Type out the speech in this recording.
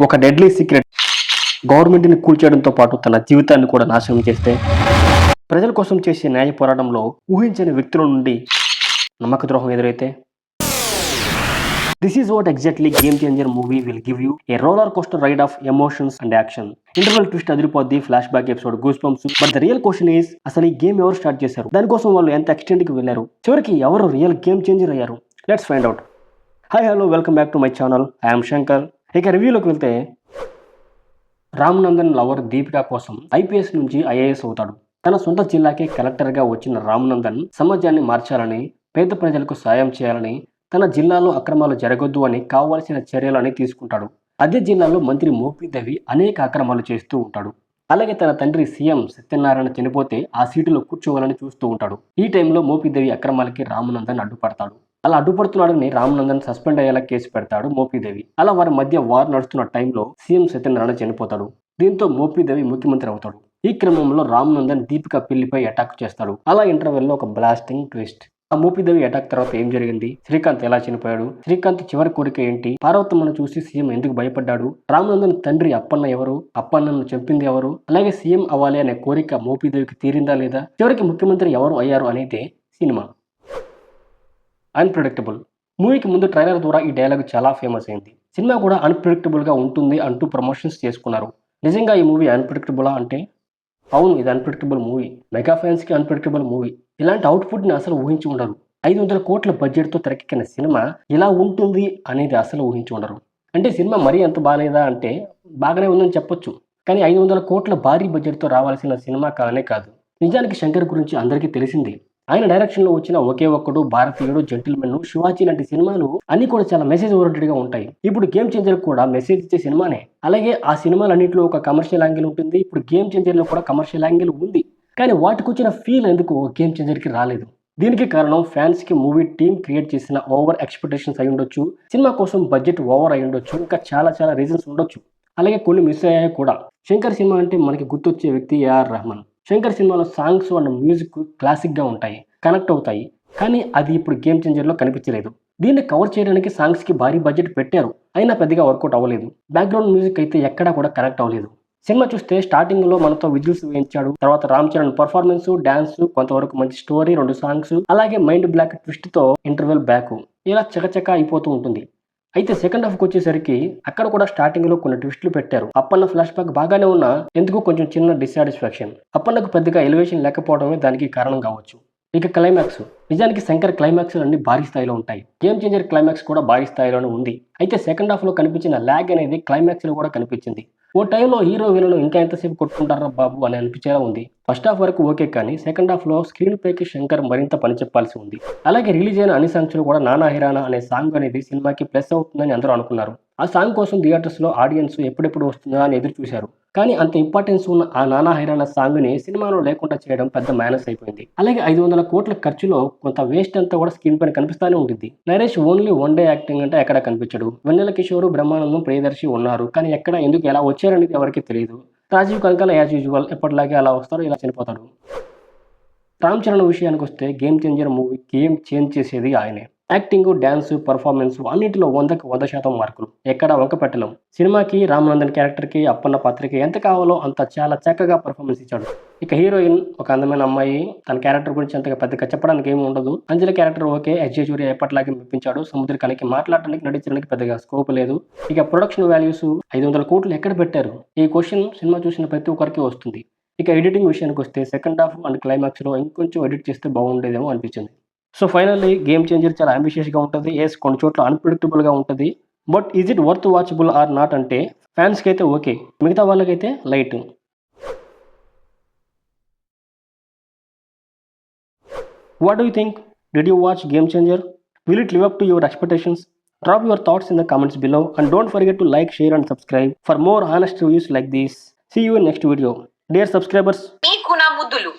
ఒక deadly secret గవర్నమెంట్ని కూల్చేయడంతో పాటు తన జీవితాన్ని కూడా నాశనం చేస్తే ప్రజల కోసం చేసే న్యాయ పోరాటంలో ఊహించని వ్యక్తుల నుండి నమ్మక ద్రోహం ఎదురైతే this is what exactly Game Changer movie will give you a roller coaster ride of emotions and action. Interval twist అదిరిపోద్ది, flash back episode goose bumps. But the real question is, అసలు ఈ గేమ్ ఎవరు start చేశారు, దానికోసం వాళ్ళు ఎంత extend కి వెళ్ళారు, చివరికి ఎవరు రియల్ గేమ్ చేంజర్ అయ్యారు? Let's find out. Hi hello, welcome back to my channel. I'm Shankar. ఇక రివ్యూలోకి వెళ్తే, రామ్ నందన్ లవర్ దీపిక కోసం ఐపీఎస్ నుంచి ఐఏఎస్ అవుతాడు. తన సొంత జిల్లాకే కలెక్టర్గా వచ్చిన రామ్ నందన్ సమాజాన్ని మార్చాలని, పేద ప్రజలకు సాయం చేయాలని, తన జిల్లాలో అక్రమాలు జరగొద్దు అని కావాల్సిన చర్యలని తీసుకుంటాడు. అదే జిల్లాలో మంత్రి మోపిదేవి అనేక అక్రమాలు చేస్తూ ఉంటాడు. అలాగే తన తండ్రి సీఎం సత్యనారాయణ చనిపోతే ఆ సీటులో కూర్చోవాలని చూస్తూ ఉంటాడు. ఈ టైంలో మోపిదేవి అక్రమాలకి రామనందన్ అడ్డుపడతాడు. అలా అడ్డుపడుతున్నాడని రామనందన్ సస్పెండ్ అయ్యేలా కేసు పెడతాడు మోపిదేవి. అలా వారి మధ్య వార్ నడుస్తున్న టైంలో సీఎం సత్యనారాయణ చనిపోతాడు. దీంతో మోపిదేవి ముఖ్యమంత్రి అవుతాడు. ఈ క్రమంలో రామనందన్ దీపిక పెళ్లిపై అటాక్ చేస్తాడు. అలా ఇంటర్వెల్లో ఒక బ్లాస్టింగ్ ట్విస్ట్. ఆ మోపిదేవి అటాక్ తర్వాత ఏం జరిగింది, శ్రీకాంత్ ఎలా చనిపోయాడు, శ్రీకాంత్ చివరి కోరిక ఏంటి, పార్వతమ్మను చూసి సీఎం ఎందుకు భయపడ్డాడు, రామనందన్ తండ్రి అప్పన్న ఎవరు, అప్పన్నను చంపింది ఎవరు, అలాగే సీఎం అవ్వాలి అనే కోరిక మోపిదేవికి తీరిందా లేదా, చివరికి ముఖ్యమంత్రి ఎవరు అయ్యారు అనేది సినిమా. అన్ప్రెడిక్టబుల్. మూవీకి ముందు ట్రైలర్ ద్వారా ఈ డైలాగ్ చాలా ఫేమస్ అయింది. సినిమా కూడా అన్ప్రెడిక్టబుల్గా ఉంటుంది అంటూ ప్రమోషన్స్ చేసుకున్నారు. నిజంగా ఈ మూవీ అన్ప్రెడిక్టబులా అంటే అవును, ఇది అన్ప్రెడిక్టబుల్ మూవీ. మెగా ఫ్యాన్స్కి అన్ప్రెడిక్టబుల్ మూవీ. ఇలాంటి అవుట్పుట్ని అసలు ఊహించి ఉండరు. 500 కోట్ల బడ్జెట్తో తెరకెక్కిన సినిమా ఇలా ఉంటుంది అనేది అసలు ఊహించి ఉండరు. అంటే సినిమా మరీ అంత బాగాలేదా అంటే బాగానే ఉందని చెప్పొచ్చు. కానీ 500 కోట్ల భారీ బడ్జెట్తో రావాల్సిన సినిమా కానే కాదు. నిజానికి శంకర్ గురించి అందరికీ తెలిసింది. ఆయన డైరెక్షన్లో వచ్చిన ఒకే ఒక్కడు, భారతీయుడు, జెంటిల్మెన్, శివాజీ లాంటి సినిమాలు అన్ని కూడా చాలా మెసేజ్ ఓరియంటెడ్గా ఉంటాయి. ఇప్పుడు గేమ్ చేంజర్ కూడా మెసేజ్ ఇచ్చే సినిమానే. అలాగే ఆ సినిమాలన్నింటిలో ఒక కమర్షియల్ యాంగిల్ ఉంటుంది. ఇప్పుడు గేమ్ చేంజర్లో కూడా కమర్షియల్ యాంగిల్ ఉంది. కానీ వాటికి వచ్చిన ఫీల్ ఎందుకు గేమ్ చేంజర్కి రాలేదు? దీనికి కారణం ఫ్యాన్స్కి మూవీ టీమ్ క్రియేట్ చేసిన ఓవర్ ఎక్స్పెక్టేషన్స్ అయి ఉండొచ్చు, సినిమా కోసం బడ్జెట్ ఓవర్ అయి ఉండొచ్చు, ఇంకా చాలా రీజన్స్ ఉండొచ్చు. అలాగే కొన్ని మిస్ అయ్యాయి కూడా. శంకర్ సినిమా అంటే మనకి గుర్తొచ్చే వ్యక్తి ఏఆర్ రెహమాన్. శంకర్ సినిమాలో సాంగ్స్ అండ్ మ్యూజిక్ క్లాసిక్గా ఉంటాయి, కనెక్ట్ అవుతాయి. కానీ అది ఇప్పుడు గేమ్ చేంజర్లో కనిపించలేదు. దీన్ని కవర్ చేయడానికి సాంగ్స్కి భారీ బడ్జెట్ పెట్టారు, అయినా పెద్దగా వర్కౌట్ అవ్వలేదు. బ్యాక్గ్రౌండ్ మ్యూజిక్ అయితే ఎక్కడా కూడా కనెక్ట్ అవ్వలేదు. సినిమా చూస్తే స్టార్టింగ్లో మనతో విజువల్స్ వేయించాడు, తర్వాత రామ్ చరణ్ పర్ఫార్మెన్స్, డాన్స్, కొంతవరకు మంచి స్టోరీ, 2 సాంగ్స్, అలాగే మైండ్ బ్లాక్ ట్విస్ట్తో ఇంటర్వెల్ బ్యాక్, ఇలా చకచక అయిపోతూ ఉంటుంది. అయితే సెకండ్ హాఫ్కి వచ్చేసరికి అక్కడ కూడా స్టార్టింగ్లో కొన్ని ట్విస్టులు పెట్టారు. అప్పన్న ఫ్లాష్ బ్యాక్ బాగానే ఉన్నా ఎందుకు కొంచెం చిన్న డిస్సాటిస్ఫాక్షన్. అప్పన్నకు పెద్దగా ఎలివేషన్ లేకపోవడమే దానికి కారణం కావచ్చు. ఇక క్లైమాక్స్. నిజానికి శంకర్ క్లైమాక్స్ అన్ని భారీ స్థాయిలో ఉంటాయి. గేమ్ చేంజర్ క్లైమాక్స్ కూడా భారీ స్థాయిలోనే ఉంది. అయితే సెకండ్ హాఫ్లో కనిపించిన ల్యాగ్ అనేది క్లైమాక్స్లో కూడా కనిపించింది. ఓ టైంలో హీరో విలన్ ఇంకా ఎంతసేపు కొట్టుకుంటారా బాబు అని అనిపించేలా ఉంది. ఫస్ట్ హాఫ్ వరకు ఓకే, కానీ సెకండ్ హాఫ్లో స్క్రీన్ ప్లేకి శంకర్ మరింత పని చెప్పాల్సి ఉంది. అలాగే రిలీజ్ అయిన అన్ని సాంగ్స్లో కూడా నానా హిరానా అనే సాంగ్ అనేది సినిమాకి ప్లస్ అవుతుందని అందరూ అనుకున్నారు. ఆ సాంగ్ కోసం థియేటర్స్లో ఆడియన్స్ ఎప్పుడెప్పుడు వస్తుందా అని ఎదురు చూశారు. కానీ అంత ఇంపార్టెన్స్ ఉన్న ఆ నానా హైరానా సాంగ్ని సినిమాలో లేకుండా చేయడం పెద్ద మైనస్ అయిపోయింది. అలాగే 500 కోట్ల ఖర్చులో కొంత వేస్ట్ అంతా కూడా స్క్రీన్ పైన కనిపిస్తానే ఉంటుంది. నరేష్ ఓన్లీ 1 డే యాక్టింగ్ అంటే ఎక్కడ కనిపించడు. వెన్నెల కిషోర్, బ్రహ్మానందం, ప్రియదర్శి ఉన్నారు, కానీ ఎక్కడ ఎందుకు ఎలా వచ్చారనేది ఎవరికి తెలియదు. రాజీవ్ కనకాల యాజ్ యూజువల్ ఎప్పటిలాగే అలా వస్తాడు, ఇలా చనిపోతాడు. రామ్ చరణ్ విషయానికి వస్తే game Changer movie game change చేసేది ఆయనే. యాక్టింగ్, డ్యాన్స్, పర్ఫార్మెన్స్ అన్నింటిలో 100కి 100% మార్కులు, ఎక్కడ వంక పెట్టలేం. సినిమాకి, రామనందన్ క్యారెక్టర్కి, అప్పన్న పాత్రకి ఎంత కావాలో అంత చాలా చక్కగా పర్ఫార్మెన్స్ ఇచ్చాడు. ఇక హీరోయిన్ ఒక అందమైన అమ్మాయి, తన క్యారెక్టర్ గురించి అంతగా పెద్దగా చెప్పడానికి ఏమి ఉండదు. అంజలి క్యారెక్టర్ ఓకే, అజయ్ సూర్య ఎప్పటిలాగే మెప్పించాడు. సముద్రకళకి మాట్లాడడానికి, నటించడానికి పెద్దగా స్కోప్ లేదు. ఇక ప్రొడక్షన్ వాల్యూస్ 500 కోట్లు ఎక్కడ పెట్టారు? ఈ క్వశ్చన్ సినిమా చూసిన ప్రతి ఒక్కరికి వస్తుంది. ఇక ఎడిటింగ్ విషయానికి వస్తే సెకండ్ హాఫ్ అండ్ క్లైమాక్స్లో ఇంకొంచెం ఎడిట్ చేస్తే బాగుండేదేమో అనిపించింది. సో ఫైనల్లీ గేమ్ చేంజర్ చాలా అంబిషియస్గా ఉంటుంది. కొన్ని చోట్ల అన్ప్రెడిక్టబుల్గా ఉంటుంది. But is it worth watchable or not అంటే ఫ్యాన్స్కి అయితే ఓకే, మిగతా వాళ్ళకైతే light. What do you think? Did you watch Game Changer? Will it live up to your expectations? Drop your thoughts in the comments below and don't forget to like, share and subscribe for more honest reviews like this. See you in next video. Dear subscribers, మీకు నా ముద్దులు.